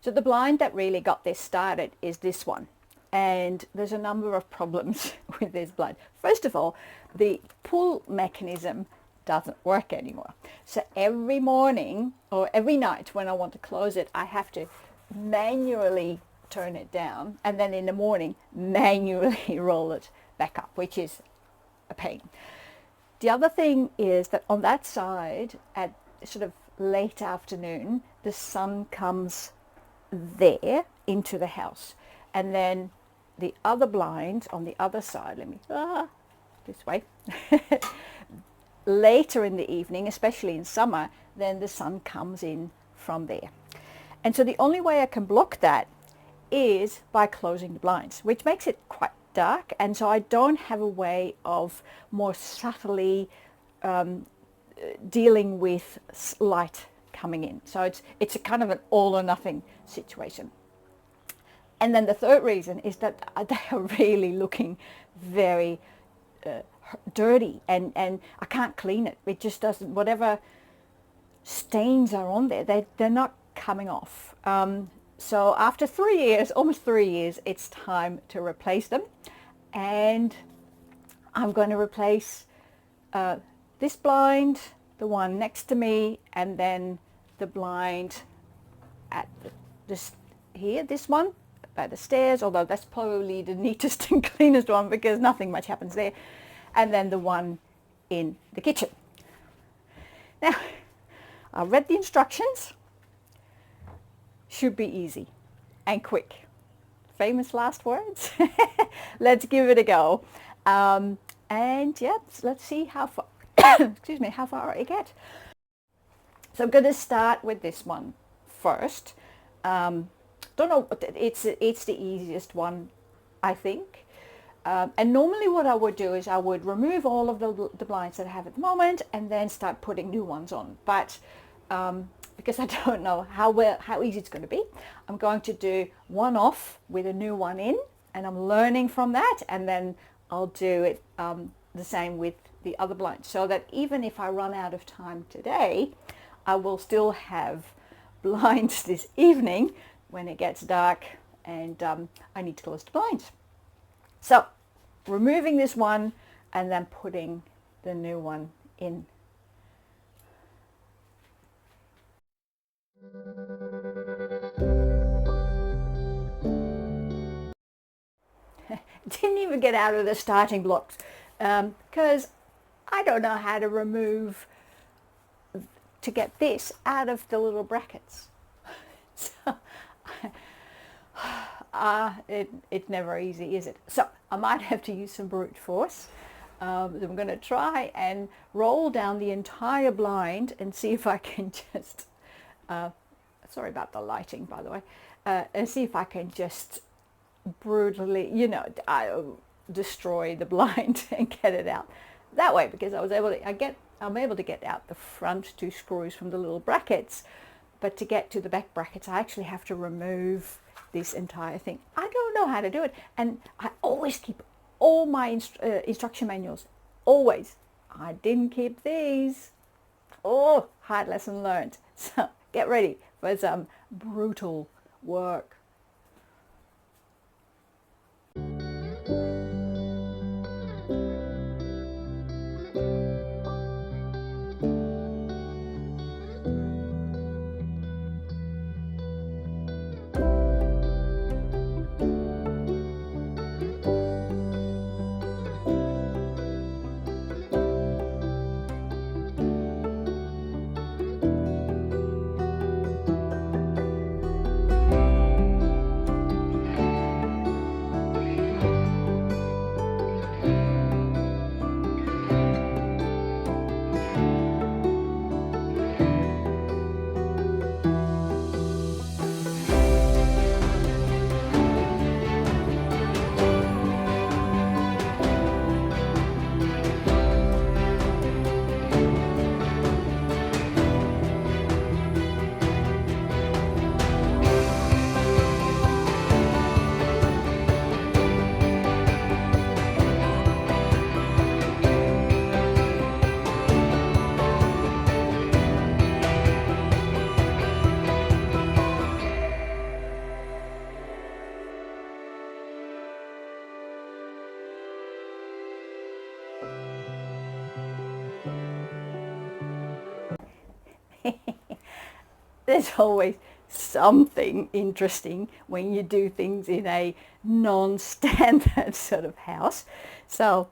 So the blind that really got this started is this one. And there's a number of problems with this blind. First of all, the pull mechanism doesn't work anymore. So every morning or every night when I want to close it, I have to manually turn it down, and then in the morning manually roll it back up, which is a pain. The other thing is that on that side at sort of late afternoon, the sun comes there into the house, and then the other blind on the other side, this way, later in the evening, especially in summer, then the sun comes in from there. And so the only way I can block that is by closing the blinds, which makes it quite dark, and so I don't have a way of more subtly dealing with light coming in. So it's a kind of an all or nothing situation. And then the third reason is that they are really looking very dirty, and I can't clean it. It just doesn't, whatever stains are on there, they're not coming off. So after 3 years, almost 3 years, it's time to replace them. And I'm going to replace this blind, the one next to me, and then the blind at this one by the stairs, although that's probably the neatest and cleanest one because nothing much happens there. And then the one in the kitchen. Now, I read the instructions. Should be easy and quick. Famous last words. Let's give it a go. And yeah, let's see how far, excuse me, how far I get. So I'm going to start with this one first. Don't know, it's the easiest one, I think. And normally what I would do is I would remove all of the blinds that I have at the moment and then start putting new ones on. But because I don't know how easy it's going to be, I'm going to do one off with a new one in, and I'm learning from that, and then I'll do it the same with the other blinds, so that even if I run out of time today, I will still have blinds this evening when it gets dark and I need to close the blinds. So removing this one and then putting the new one in. Didn't even get out of the starting blocks because I don't know how to get this out of the little brackets. So it's never easy, is it? So I might have to use some brute force. I'm going to try and roll down the entire blind and see if I can just sorry about the lighting, by the way, and see if I can just brutally, destroy the blind and get it out that way, because I'm able to get out the front two screws from the little brackets, but to get to the back brackets I actually have to remove this entire thing. I don't know how to do it, and I always keep all my instruction manuals, always. I didn't keep these. Oh, hard lesson learned. So get ready for some brutal work. there's always something interesting when you do things in a non-standard sort of house. So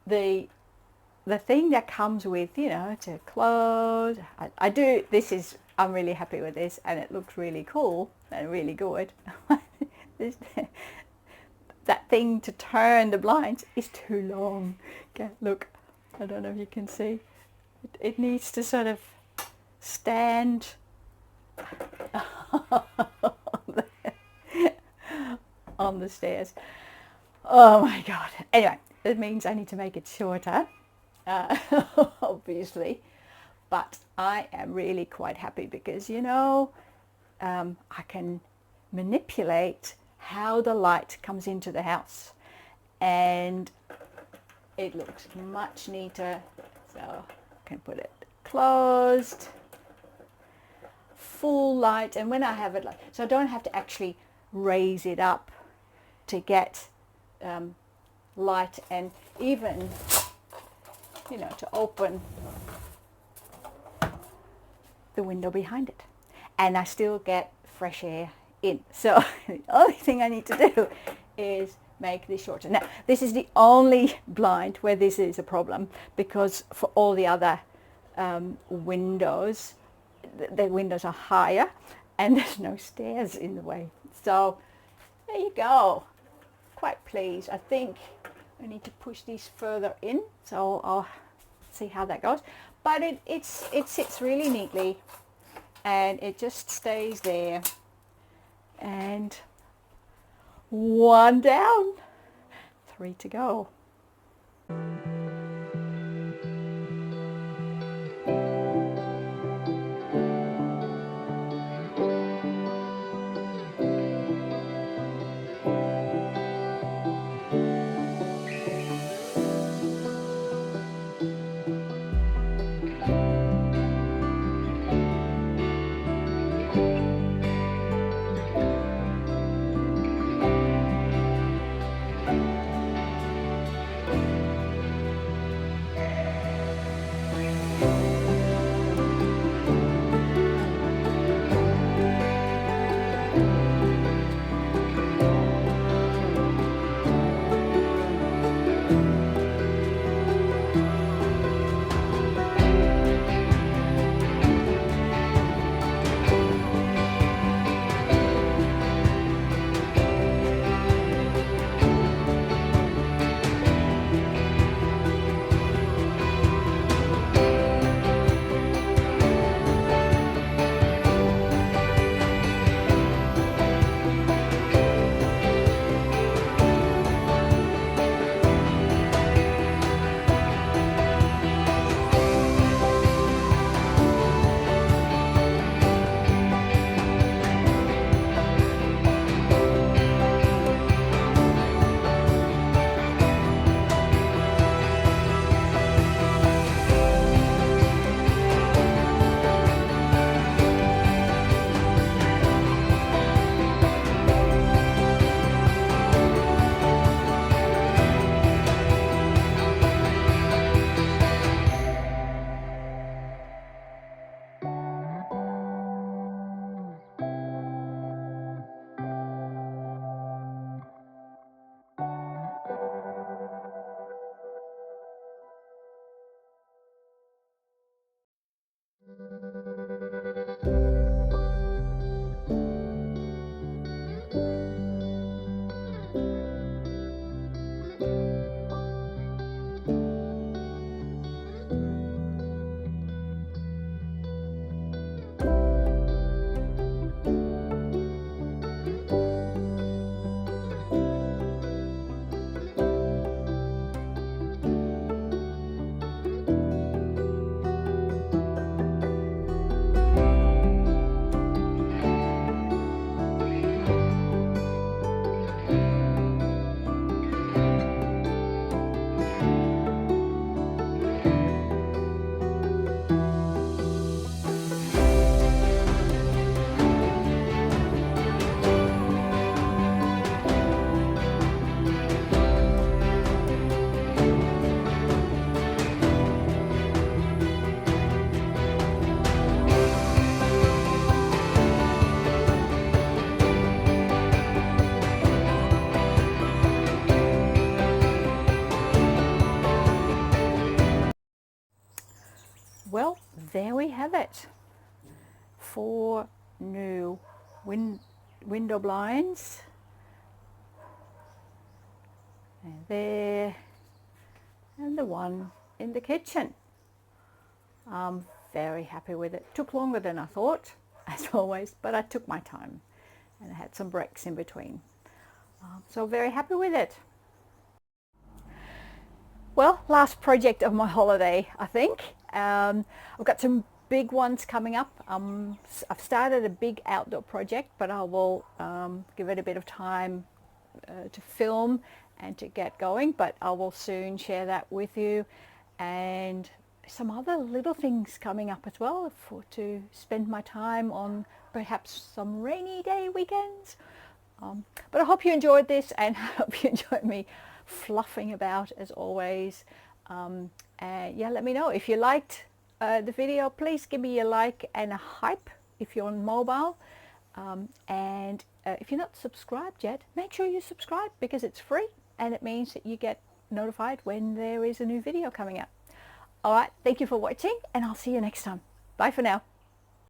the thing that comes with, you know, to close, I do, this is, I'm really happy with this, and it looks really cool and really good. This, that thing to turn the blinds is too long. Okay, look, I don't know if you can see. It needs to sort of stand on the stairs. Oh my God. Anyway, it means I need to make it shorter, obviously. But I am really quite happy because, you know, I can manipulate how the light comes into the house, and it looks much neater. So I can put it closed, full light, and when I have it like, so I don't have to actually raise it up to get light, and even, you know, to open the window behind it, and I still get fresh air in. So the only thing I need to do is make this shorter. Now, this is the only blind where this is a problem, because for all the other windows, the windows are higher and there's no stairs in the way. So there you go. Quite pleased. I think I need to push these further in, so I'll see how that goes. But it sits really neatly, and it just stays there. And one down, 3 to go. there we have it. 4 new window blinds. And there, and the one in the kitchen. I'm very happy with it. Took longer than I thought, as always, but I took my time and I had some breaks in between. So very happy with it. Well, last project of my holiday, I think. I've got some big ones coming up. I've started a big outdoor project, but I will give it a bit of time to film and to get going, but I will soon share that with you, and some other little things coming up as well to spend my time on, perhaps some rainy day weekends. But I hope you enjoyed this, and I hope you enjoyed me fluffing about as always. And yeah, let me know if you liked the video. Please give me a like and a hype if you're on mobile, and if you're not subscribed yet, make sure you subscribe, because it's free and it means that you get notified when there is a new video coming up. All right, thank you for watching, and I'll see you next time. Bye for now.